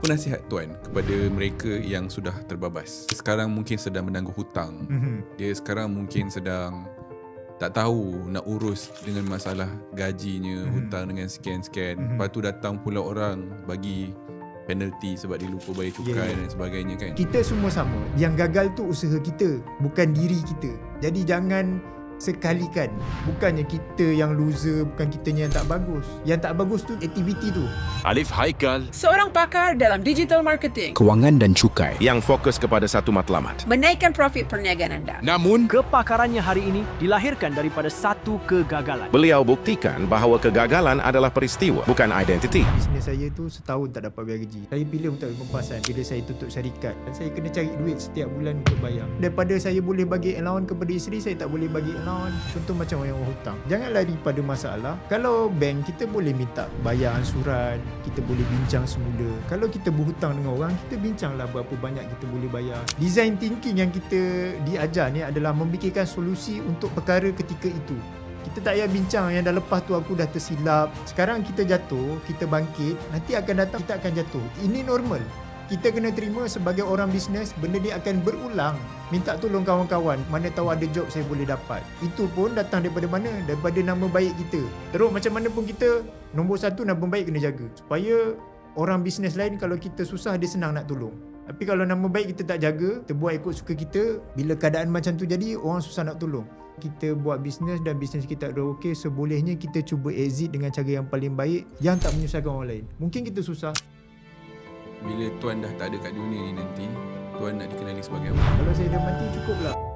Apa nasihat Tuan kepada mereka yang sudah terbabas? Sekarang mungkin sedang menangguh hutang. Dia sekarang mungkin sedang tak tahu nak urus dengan masalah gajinya, hutang dengan sekian-sekian. Lepas tu datang pula orang bagi penalti sebab dia lupa bayar cukai dan sebagainya kan. Kita semua sama. Yang gagal tu usaha kita, bukan diri kita. Jadi jangan sekalikan. Bukannya kita yang loser, bukan kitanya yang tak bagus. Yang tak bagus tu aktiviti tu. Alif Haikal, seorang pakar dalam digital marketing, kewangan dan cukai, yang fokus kepada satu matlamat, menaikkan profit perniagaan anda. Namun kepakarannya hari ini dilahirkan daripada satu kegagalan. beliau buktikan bahawa kegagalan adalah peristiwa, bukan identiti. Bisnes saya tu setahun tak dapat bayar gaji. Saya pilih untuk ambil pempasan bila saya tutup syarikat. Dan saya kena cari duit setiap bulan untuk bayar. Daripada saya boleh bagi allowance kepada isteri, saya tak boleh bagi allowance. Contoh macam orang hutang. Jangan lari pada masalah. Kalau bank, kita boleh minta bayar ansuran, kita boleh bincang semula. Kalau kita berhutang dengan orang, kita bincanglah berapa banyak kita boleh bayar. Design thinking yang kita diajar ni adalah memikirkan solusi untuk perkara ketika itu. Kita tak payah bincang yang dah lepas tu aku dah tersilap. Sekarang kita jatuh, kita bangkit, nanti akan datang kita akan jatuh. Ini normal. Kita kena terima sebagai orang bisnes, benda ni akan berulang. Minta tolong kawan-kawan, mana tahu ada job saya boleh dapat. Itu pun datang daripada mana? Daripada nama baik kita. Terus macam mana pun kita, nombor satu nama baik kena jaga. Supaya orang bisnes lain kalau kita susah, dia senang nak tolong. Tapi kalau nama baik kita tak jaga, kita buat ikut suka kita, bila keadaan macam tu jadi, orang susah nak tolong. Kita buat bisnes dan bisnes kita ada okey, sebolehnya kita cuba exit dengan cara yang paling baik, yang tak menyusahkan orang lain. Mungkin kita susah. Bila Tuan dah tak ada kat dunia ni nanti, Tuan nak dikenali sebagai apa? Kalau saya dah mati, cukuplah.